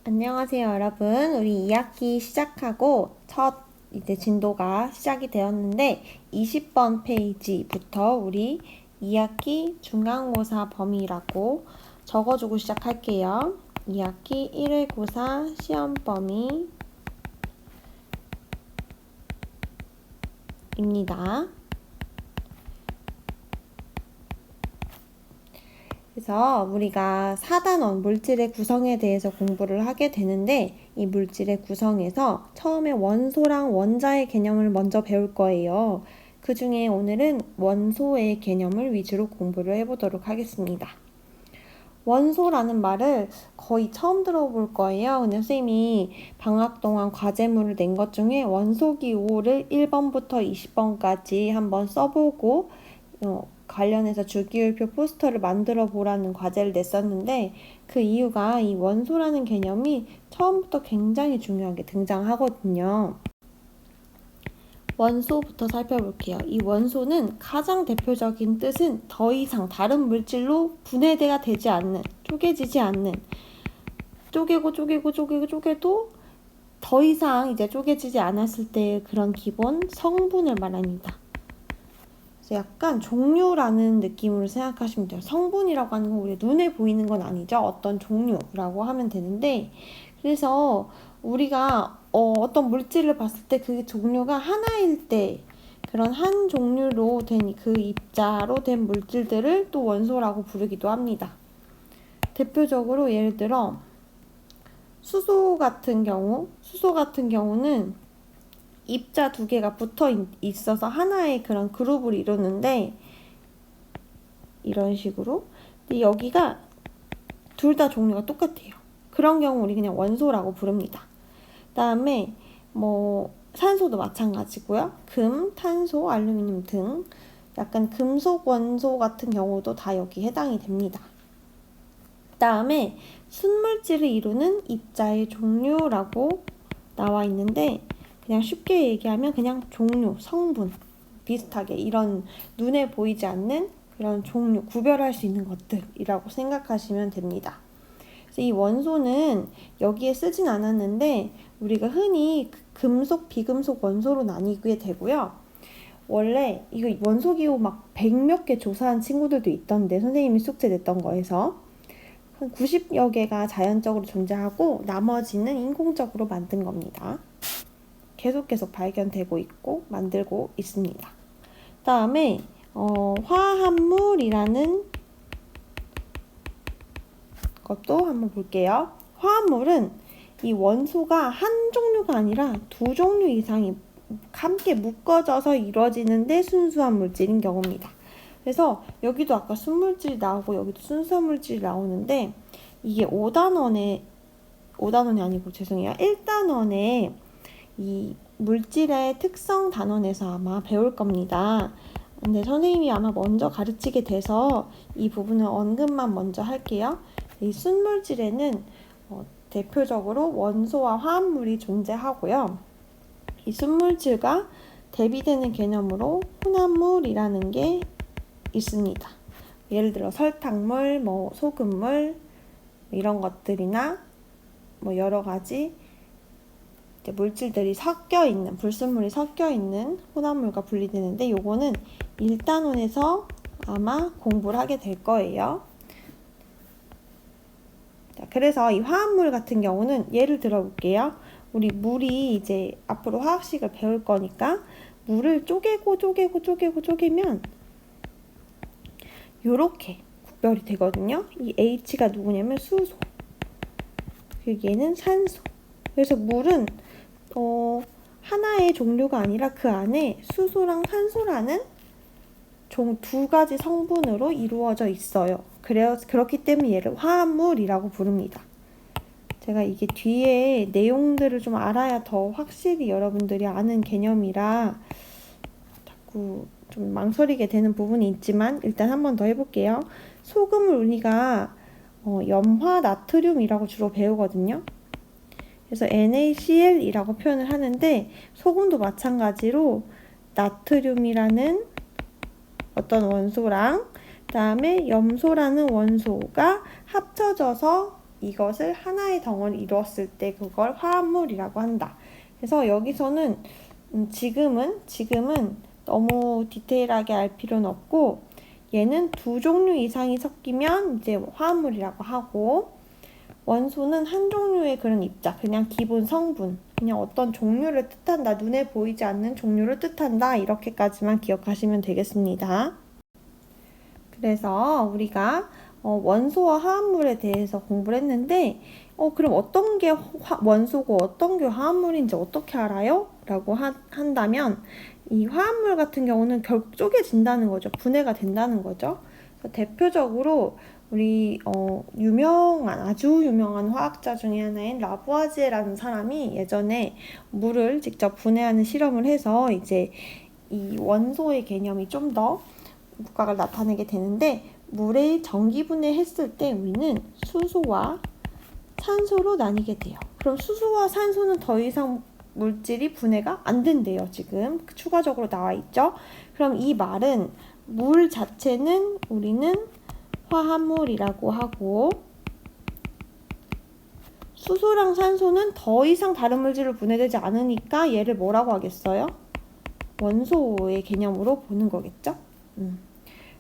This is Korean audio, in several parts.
안녕하세요, 여러분. 우리 2학기 시작하고 첫 진도가 시작이 되었는데 20번 페이지부터 우리 2학기 중간고사 범위라고 적어주고 시작할게요. 2학기 1회고사 시험 범위입니다. 그래서 우리가 4단원 물질의 구성에 대해서 공부를 하게 되는데 이 물질의 구성에서 처음에 원소랑 원자의 개념을 먼저 배울 거예요. 그 중에 오늘은 원소의 개념을 위주로 공부를 해보도록 하겠습니다. 원소라는 말을 거의 처음 들어볼 거예요. 근데 선생님이 방학 동안 과제물을 낸 것 중에 원소기호를 1번부터 20번까지 한번 써보고 관련해서 주기율표 포스터를 만들어 보라는 과제를 냈었는데 그 이유가 이 원소라는 개념이 처음부터 굉장히 중요하게 등장하거든요. 원소부터 살펴볼게요. 이 원소는 가장 대표적인 뜻은 더 이상 다른 물질로 분해가 되지 않는, 쪼개지지 않는, 쪼개도 더 이상 이제 쪼개지지 않았을 때의 그런 기본 성분을 말합니다. 약간 종류라는 느낌으로 생각하시면 돼요. 성분이라고 하는 건 우리 눈에 보이는 건 아니죠. 어떤 종류라고 하면 되는데, 그래서 우리가 어떤 물질을 봤을 때 그 종류가 하나일 때 그런 한 종류로 된 그 입자로 된 물질들을 또 원소라고 부르기도 합니다. 대표적으로 예를 들어 수소 같은 경우는 입자 두 개가 붙어 있어서 하나의 그런 그룹을 이루는데 이런 식으로. 근데 여기가 둘 다 종류가 똑같아요. 그런 경우 우리 그냥 원소라고 부릅니다. 그다음에 산소도 마찬가지고요. 금, 탄소, 알루미늄 등 약간 금속 원소 같은 경우도 다 여기 해당이 됩니다. 그다음에 순물질을 이루는 입자의 종류라고 나와 있는데 그냥 쉽게 얘기하면 그냥 종류, 성분 비슷하게 이런 눈에 보이지 않는 그런 종류, 구별할 수 있는 것들이라고 생각하시면 됩니다. 그래서 이 원소는 여기에 쓰진 않았는데 우리가 흔히 금속, 비금속 원소로 나뉘게 되고요. 원래 이거 원소기호 막 100몇 개 조사한 친구들도 있던데 선생님이 숙제 냈던 거에서 한 90여 개가 자연적으로 존재하고 나머지는 인공적으로 만든 겁니다. 계속 발견되고 있고 만들고 있습니다. 다음에 화합물이라는 것도 한번 볼게요. 화합물은 이 원소가 한 종류가 아니라 두 종류 이상이 함께 묶어져서 이루어지는데 순수한 물질인 경우입니다. 그래서 여기도 아까 순물질이 나오고 여기도 순수한 물질이 나오는데 이게 5단원이 아니고 죄송해요. 1단원에 이 물질의 특성 단원에서 아마 배울 겁니다. 근데 선생님이 아마 먼저 가르치게 돼서 이 부분은 언급만 먼저 할게요. 이 순물질에는 대표적으로 원소와 화합물이 존재하고요. 이 순물질과 대비되는 개념으로 혼합물이라는 게 있습니다. 예를 들어 설탕물, 소금물 이런 것들이나 여러 가지 물질들이 불순물이 섞여 있는 혼합물과 분리되는데 요거는 1단원에서 아마 공부를 하게 될 거예요. 자, 그래서 이 화합물 같은 경우는 예를 들어 볼게요. 우리 물이 이제 앞으로 화학식을 배울 거니까 물을 쪼개면 요렇게 구별이 되거든요. 이 H가 누구냐면 수소, 그리고 얘는 산소. 그래서 물은 하나의 종류가 아니라 그 안에 수소랑 산소라는 두 가지 성분으로 이루어져 있어요. 그렇기 때문에 얘를 화합물이라고 부릅니다. 제가 이게 뒤에 내용들을 좀 알아야 더 확실히 여러분들이 아는 개념이라 자꾸 좀 망설이게 되는 부분이 있지만 일단 한 번 더 해볼게요. 소금을 우리가 염화 나트륨이라고 주로 배우거든요. 그래서 NaCl이라고 표현을 하는데 소금도 마찬가지로 나트륨이라는 어떤 원소랑 그다음에 염소라는 원소가 합쳐져서 이것을 하나의 덩어리 이루었을 때 그걸 화합물이라고 한다. 그래서 여기서는 지금은 너무 디테일하게 알 필요는 없고, 얘는 두 종류 이상이 섞이면 이제 화합물이라고 하고, 원소는 한 종류의 그런 입자, 그냥 기본 성분, 그냥 어떤 종류를 뜻한다, 눈에 보이지 않는 종류를 뜻한다, 이렇게까지만 기억하시면 되겠습니다. 그래서 우리가 원소와 화합물에 대해서 공부를 했는데, 그럼 어떤 게 원소고 어떤 게 화합물인지 어떻게 알아요? 라고 한다면, 이 화합물 같은 경우는 결국 쪼개진다는 거죠. 분해가 된다는 거죠. 그래서 대표적으로 우리 아주 유명한 화학자 중에 하나인 라부아지에라는 사람이 예전에 물을 직접 분해하는 실험을 해서 이제 이 원소의 개념이 좀 더 육각을 나타내게 되는데, 물에 전기 분해했을 때 우리는 수소와 산소로 나뉘게 돼요. 그럼 수소와 산소는 더 이상 물질이 분해가 안 된대요. 지금 추가적으로 나와 있죠. 그럼 이 말은 물 자체는 우리는 화합물이라고 하고, 수소랑 산소는 더 이상 다른 물질로 분해되지 않으니까 얘를 뭐라고 하겠어요? 원소의 개념으로 보는 거겠죠?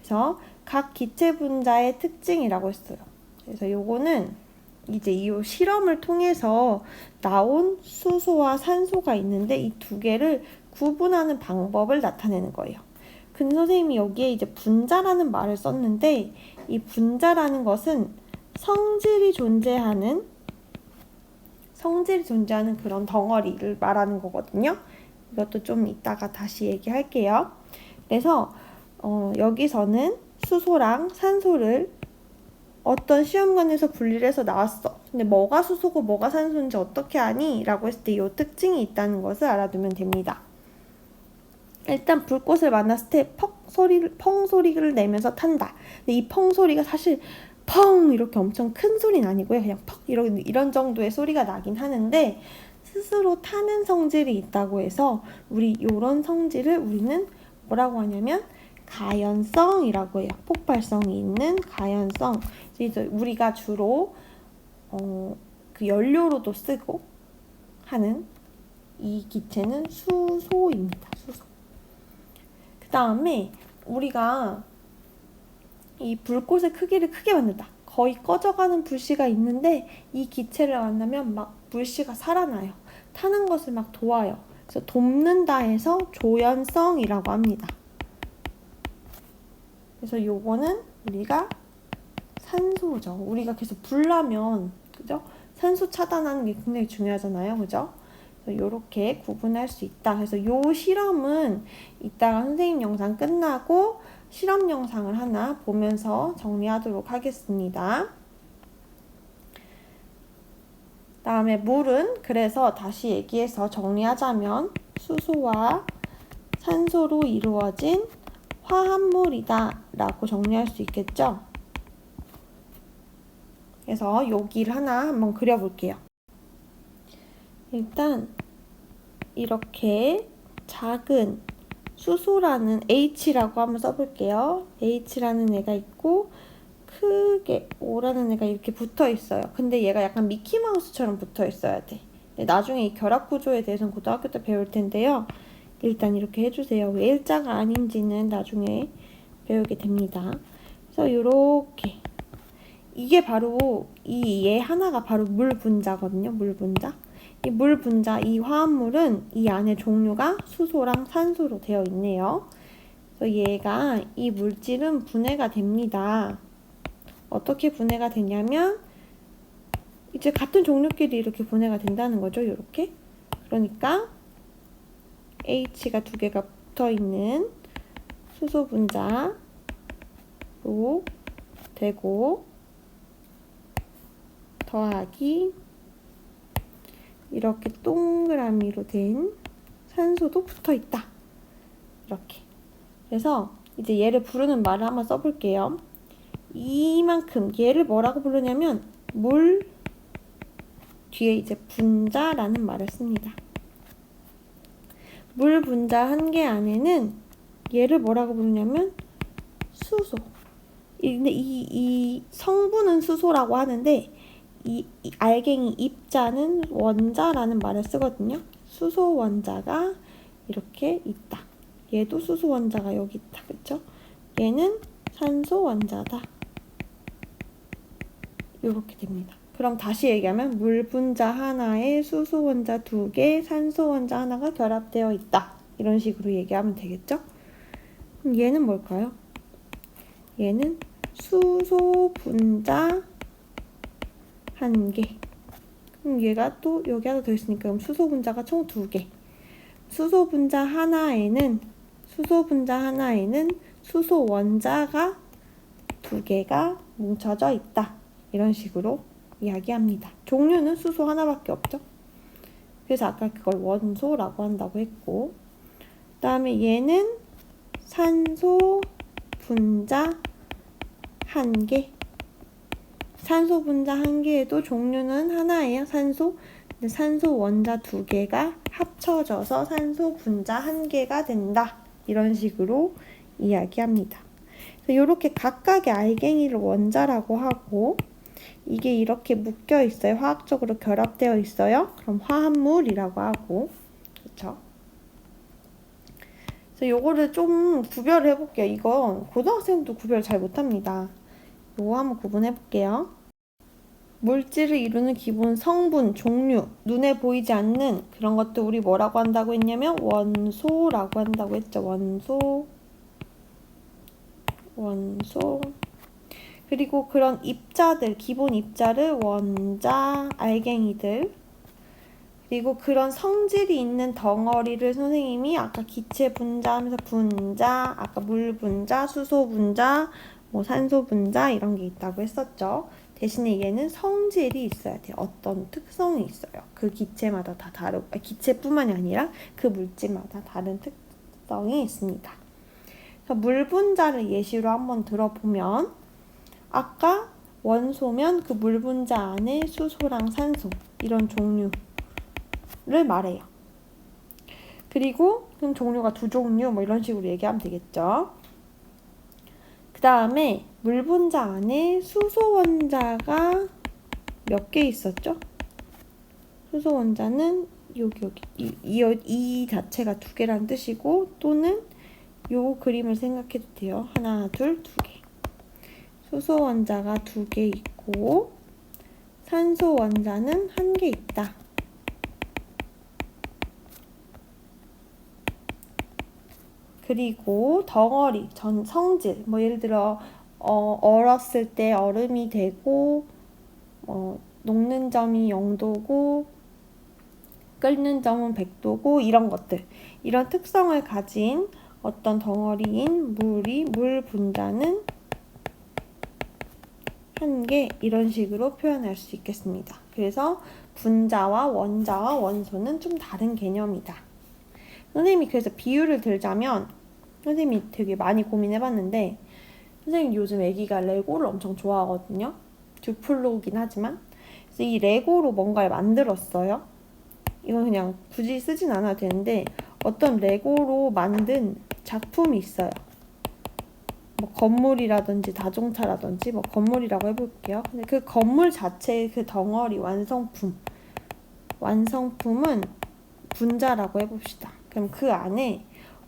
그래서 각 기체 분자의 특징이라고 했어요. 그래서 요거는 이제 이 실험을 통해서 나온 수소와 산소가 있는데, 이 두 개를 구분하는 방법을 나타내는 거예요. 근데 선생님이 여기에 이제 분자라는 말을 썼는데, 이 분자라는 것은 성질이 존재하는 그런 덩어리를 말하는 거거든요. 이것도 좀 이따가 다시 얘기할게요. 그래서 여기서는 수소랑 산소를 어떤 시험관에서 분리를 해서 나왔어. 근데 뭐가 수소고 뭐가 산소인지 어떻게 아니? 라고 했을 때 이 특징이 있다는 것을 알아두면 됩니다. 일단 불꽃을 만났을 때 펑 소리를 내면서 탄다. 근데 이 펑 소리가 사실 펑 이렇게 엄청 큰 소리는 아니고요. 그냥 퍽 이런 정도의 소리가 나긴 하는데, 스스로 타는 성질이 있다고 해서 우리 이런 성질을 우리는 뭐라고 하냐면 가연성이라고 해요. 폭발성이 있는 가연성. 그래서 우리가 주로 그 연료로도 쓰고 하는 이 기체는 수소입니다. 수소. 그 다음에 우리가 이 불꽃의 크기를 크게 만든다. 거의 꺼져가는 불씨가 있는데 이 기체를 만나면 막 불씨가 살아나요. 타는 것을 막 도와요. 그래서 돕는다 해서 조연성이라고 합니다. 그래서 요거는 우리가 산소죠. 우리가 계속 불나면, 그죠? 산소 차단하는 게 굉장히 중요하잖아요. 그죠? 그래서 요렇게 구분할 수 있다. 그래서 요 실험은 이따가 선생님 영상 끝나고 실험 영상을 하나 보면서 정리하도록 하겠습니다. 다음에 물은, 그래서 다시 얘기해서 정리하자면 수소와 산소로 이루어진 화합물이다 라고 정리할 수 있겠죠? 그래서 여기를 하나 한번 그려볼게요. 일단 이렇게 작은 수소라는 H라고 한번 써볼게요. H라는 애가 있고 크게 O라는 애가 이렇게 붙어 있어요. 근데 얘가 약간 미키마우스처럼 붙어 있어야 돼. 나중에 이 결합 구조에 대해서는 고등학교 때 배울 텐데요. 일단 이렇게 해주세요. 왜 일자가 아닌지는 나중에 배우게 됩니다. 그래서 이렇게 이게 바로 얘 하나가 바로 물 분자거든요. 물 분자. 이 물 분자, 이 화합물은 이 안에 종류가 수소랑 산소로 되어 있네요. 그래서 얘가, 이 물질은 분해가 됩니다. 어떻게 분해가 되냐면 이제 같은 종류끼리 이렇게 분해가 된다는 거죠. 이렇게. 그러니까 H가 두 개가 붙어 있는 수소 분자로 되고, 더하기 이렇게 동그라미로 된 산소도 붙어 있다. 이렇게. 그래서 이제 얘를 부르는 말을 한번 써볼게요. 이만큼, 얘를 뭐라고 부르냐면 물 뒤에 이제 분자라는 말을 씁니다. 물 분자 한 개 안에는 얘를 뭐라고 부르냐면 수소. 근데 이 성분은 수소라고 하는데 이 알갱이 입자는 원자라는 말을 쓰거든요. 수소 원자가 이렇게 있다. 얘도 수소 원자가 여기 있다. 그쵸? 얘는 산소 원자다. 이렇게 됩니다. 그럼 다시 얘기하면 물 분자 하나에 수소 원자 2개, 산소 원자 하나가 결합되어 있다. 이런 식으로 얘기하면 되겠죠? 그럼 얘는 뭘까요? 얘는 수소 분자 1개. 그럼 얘가 또 여기 하나 더 있으니까 그럼 수소 분자가 총 2개. 수소 분자 하나에는 수소 원자가 2개가 뭉쳐져 있다. 이런 식으로 이야기합니다. 종류는 수소 하나밖에 없죠. 그래서 아까 그걸 원소라고 한다고 했고, 그 다음에 얘는 산소 분자 1개. 산소 분자 1개에도 종류는 하나예요. 산소. 근데 산소 원자 2개가 합쳐져서 산소 분자 1개가 된다. 이런 식으로 이야기합니다. 그래서 이렇게 각각의 알갱이를 원자라고 하고, 이게 이렇게 묶여 있어요. 화학적으로 결합되어 있어요. 그럼 화합물이라고 하고, 그렇죠? 그래서 요거를 좀 구별을 해볼게요. 이건 고등학생도 구별 잘 못합니다. 요거 한번 구분해 볼게요. 물질을 이루는 기본 성분, 종류, 눈에 보이지 않는 그런 것도 우리 뭐라고 한다고 했냐면 원소라고 한다고 했죠. 원소. 그리고 그런 입자들, 기본 입자를 원자, 알갱이들. 그리고 그런 성질이 있는 덩어리를 선생님이 아까 기체 분자 하면서 분자, 아까 물 분자, 수소 분자, 뭐 산소 분자 이런 게 있다고 했었죠. 대신에 얘는 성질이 있어야 돼요. 어떤 특성이 있어요. 그 기체마다 다 다르고, 기체뿐만이 아니라 그 물질마다 다른 특성이 있습니다. 그래서 물 분자를 예시로 한번 들어보면 아까 원소면 그 물 분자 안에 수소랑 산소 이런 종류를 말해요. 그리고 그럼 종류가 2종류 뭐 이런 식으로 얘기하면 되겠죠. 그 다음에 물 분자 안에 수소 원자가 몇 개 있었죠? 수소 원자는 여기 이 자체가 2개라는 뜻이고, 또는 요 그림을 생각해도 돼요. 하나, 둘, 2개. 수소 원자가 2개 있고 산소 원자는 1개 있다. 그리고 덩어리, 성질, 뭐 예를 들어 얼었을 때 얼음이 되고, 녹는 점이 0도고 끓는 점은 100도고 이런 것들, 이런 특성을 가진 어떤 덩어리인 물 분자는 1개, 이런 식으로 표현할 수 있겠습니다. 그래서 분자와 원자와 원소는 좀 다른 개념이다. 선생님이 그래서 비유를 들자면, 선생님이 되게 많이 고민해봤는데, 선생님 요즘 애기가 레고를 엄청 좋아하거든요. 듀플로긴 하지만. 그래서 이 레고로 뭔가를 만들었어요. 이건 그냥 굳이 쓰진 않아도 되는데, 어떤 레고로 만든 작품이 있어요. 뭐 건물이라든지 자동차라든지, 뭐 건물이라고 해볼게요. 근데 그 건물 자체의 그 덩어리 완성품은 분자라고 해봅시다. 그럼 그 안에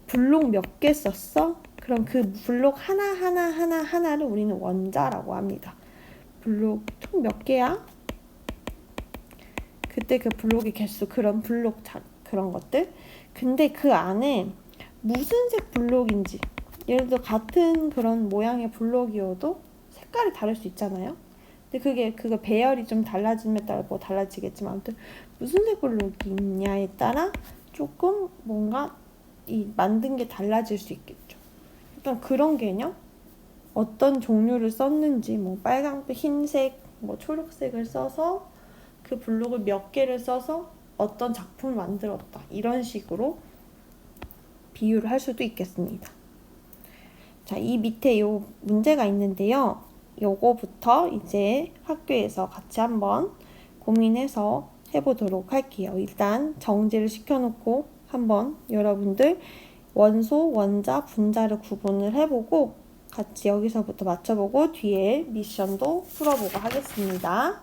블록 몇 개 썼어? 그럼 그 블록 하나를 우리는 원자라고 합니다. 블록 총 몇 개야? 그때 그 블록의 개수, 그런 그런 것들. 근데 그 안에 무슨 색 블록인지, 예를 들어 같은 그런 모양의 블록이어도 색깔이 다를 수 있잖아요. 근데 그거 배열이 좀 달라짐에 따라 뭐 달라지겠지만, 아무튼 무슨 색 블록이 있냐에 따라 조금 뭔가 이 만든 게 달라질 수 있겠죠. 일단 그런 개념? 어떤 종류를 썼는지, 뭐 빨강색, 흰색, 뭐 초록색을 써서 그 블록을 몇 개를 써서 어떤 작품을 만들었다. 이런 식으로 비유를 할 수도 있겠습니다. 자, 이 밑에 요 문제가 있는데요. 요거부터 이제 학교에서 같이 한번 고민해서 해보도록 할게요. 일단 정지를 시켜놓고 한번 여러분들 원소, 원자, 분자를 구분을 해보고 같이 여기서부터 맞춰보고 뒤에 미션도 풀어보고 하겠습니다.